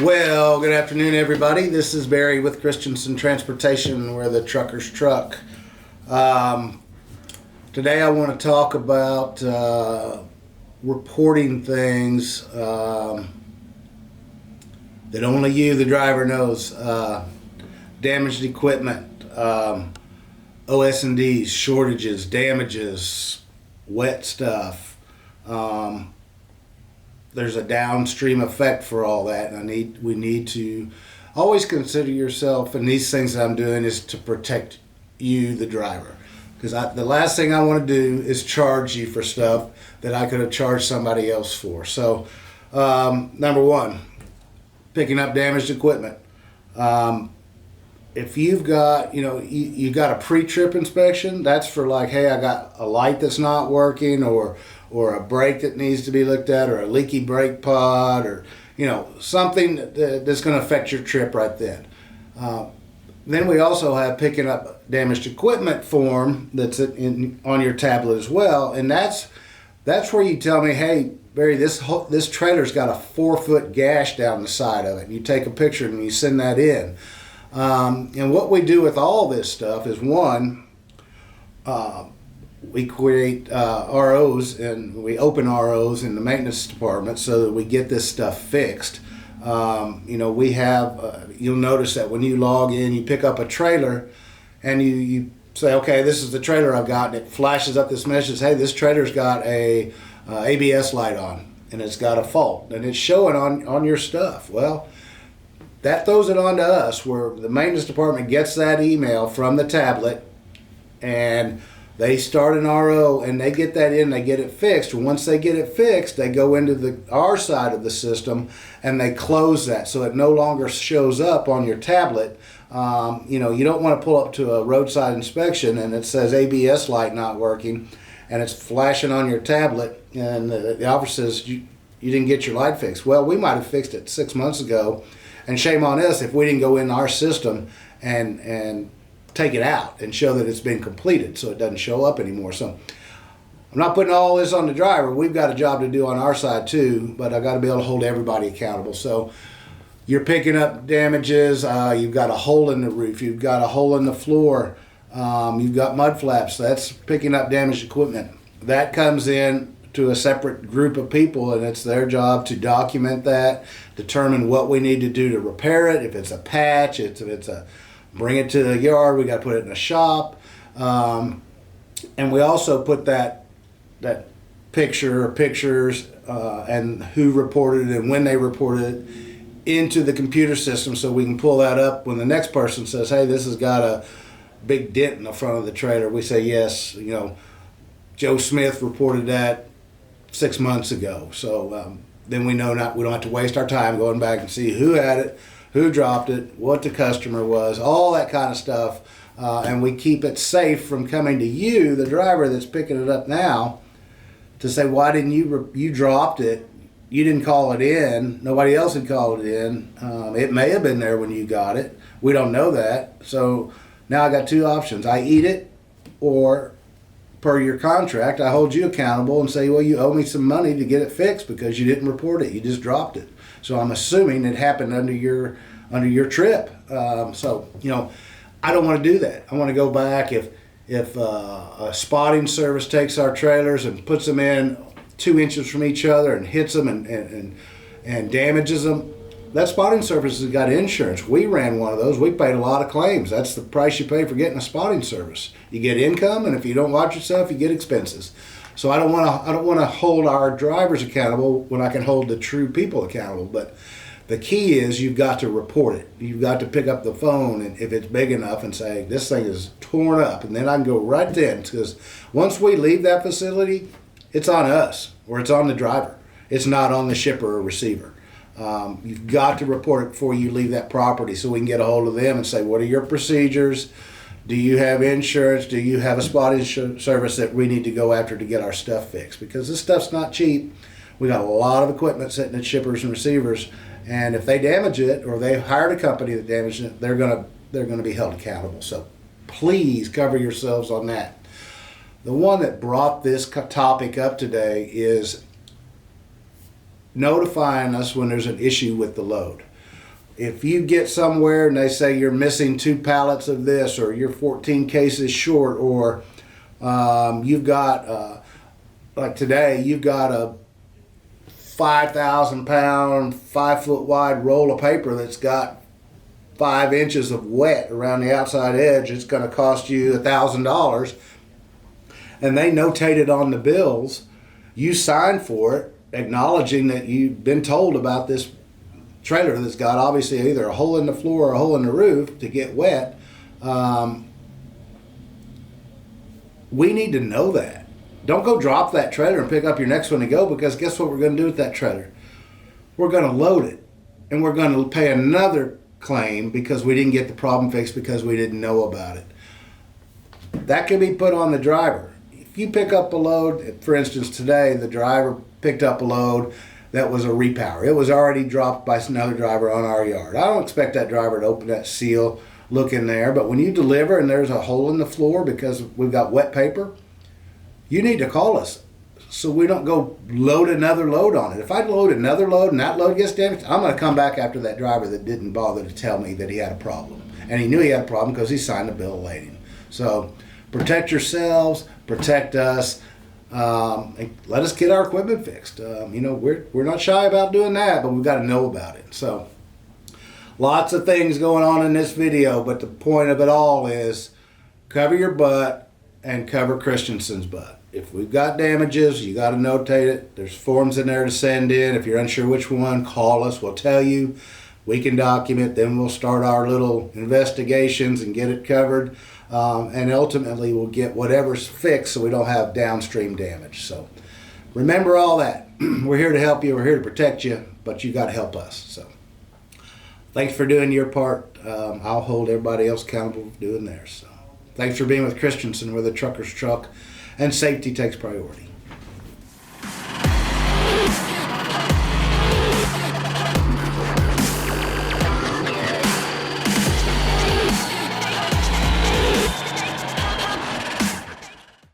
Well, good afternoon, everybody. This is Barry with Christenson Transportation. We're the trucker's truck. Today I want to talk about reporting things that only you, the driver, knows. Damaged equipment, OS&Ds, shortages, damages, wet stuff. There's a downstream effect for all that, and we need to always consider yourself, and these things that I'm doing is to protect you, the driver, because the last thing I want to do is charge you for stuff that I could have charged somebody else for. So number one, picking up damaged equipment. If you've got, you got a pre-trip inspection, that's for like, hey, I got a light that's not working, or a brake that needs to be looked at, or a leaky brake pod, or something that's going to affect your trip right then. Then we also have picking up damaged equipment form that's on your tablet as well, and that's where you tell me, hey, Barry, this trailer's got a 4-foot gash down the side of it. And you take a picture and you send that in. And what we do with all this stuff is, one, we create ROs, and we open ROs in the maintenance department so that we get this stuff fixed. We have, you'll notice that when you log in, you pick up a trailer and you say, okay, this is the trailer I've got, and it flashes up this message, hey, this trailer's got a ABS light on, and it's got a fault, and it's showing on your stuff. Well, that throws it on to us, where the maintenance department gets that email from the tablet, and they start an RO, and they get that in, they get it fixed. And once they get it fixed, they go into our side of the system, and they close that, so it no longer shows up on your tablet. You don't want to pull up to a roadside inspection, and it says ABS light not working, and it's flashing on your tablet, and the officer says, you didn't get your light fixed. Well, we might have fixed it 6 months ago, and shame on us if we didn't go in our system and take it out and show that it's been completed, so it doesn't show up anymore. So I'm not putting all this on the driver. We've got a job to do on our side too, but I've got to be able to hold everybody accountable. So you're picking up damages, you've got a hole in the roof, you've got a hole in the floor, you've got mud flaps. That's picking up damaged equipment. That comes in to a separate group of people, and it's their job to document that, determine what we need to do to repair it. If it's a patch, bring it to the yard, we got to put it in a shop. And we also put that picture or pictures and who reported it and when they reported it into the computer system, so we can pull that up when the next person says, hey, this has got a big dent in the front of the trailer. We say, yes, Joe Smith reported that 6 months ago. So then we know we don't have to waste our time going back and see who had it, who dropped it, what the customer was, all that kind of stuff. And we keep it safe from coming to you, the driver that's picking it up now, to say, why didn't you dropped it? You didn't call it in. Nobody else had called it in. It may have been there when you got it. We don't know that. So now I got two options. I eat it, or per your contract, I hold you accountable and say, well, you owe me some money to get it fixed because you didn't report it. You just dropped it. So I'm assuming it happened under your trip. So I don't want to do that. I want to go back. If a spotting service takes our trailers and puts them in 2 inches from each other and hits them and damages them, that spotting service has got insurance. We ran one of those. We paid a lot of claims. That's the price you pay for getting a spotting service. You get income, and if you don't watch yourself, you get expenses. So I don't want to hold our drivers accountable when I can hold the true people accountable. But the key is you've got to report it. You've got to pick up the phone, and if it's big enough, and say, this thing is torn up, and then I can go right then, because once we leave that facility, it's on us, or it's on the driver. It's not on the shipper or receiver. You've got to report it before you leave that property, so we can get a hold of them and say, what are your procedures? Do you have insurance? Do you have a spotting service that we need to go after to get our stuff fixed? Because this stuff's not cheap. We got a lot of equipment sitting at shippers and receivers, and if they damage it, or they hired a company that damaged it, they're gonna be held accountable. So please cover yourselves on that. The one that brought this topic up today is notifying us when there's an issue with the load. if you get somewhere and they say you're missing 2 pallets of this, or you're 14 cases short, or you've got, like today, you've got a 5,000 pound, 5 foot wide roll of paper that's got 5 inches of wet around the outside edge, it's going to cost you $1,000. And they notate it on the bills. You sign for it, acknowledging that you've been told about this trailer that's got obviously either a hole in the floor or a hole in the roof to get wet. We need to know that. Don't go drop that trailer and pick up your next one to go, because guess what we're going to do with that trailer? We're going to load it, and we're going to pay another claim because we didn't get the problem fixed because we didn't know about it. That can be put on the driver. If you pick up a load, for instance today, the driver picked up a load that was a repower. It was already dropped by another driver on our yard. I don't expect that driver to open that seal, look in there, but when you deliver and there's a hole in the floor because we've got wet paper, you need to call us so we don't go load another load on it. If I load another load and that load gets damaged, I'm going to come back after that driver that didn't bother to tell me that he had a problem. And he knew he had a problem because he signed a bill of lading. So protect yourselves, protect us, and let us get our equipment fixed. We're not shy about doing that, but we've got to know about it. So lots of things going on in this video, but the point of it all is cover your butt and cover Christenson's butt. If we've got damages, you got to notate it. There's forms in there to send in. If you're unsure which one, call us. We'll tell you. We can document. Then we'll start our little investigations and get it covered. And ultimately, we'll get whatever's fixed so we don't have downstream damage. So remember all that. We're here to help you. We're here to protect you, but you got to help us. So thanks for doing your part. I'll hold everybody else accountable for doing theirs. So thanks for being with Christenson, where the trucker's truck and safety takes priority.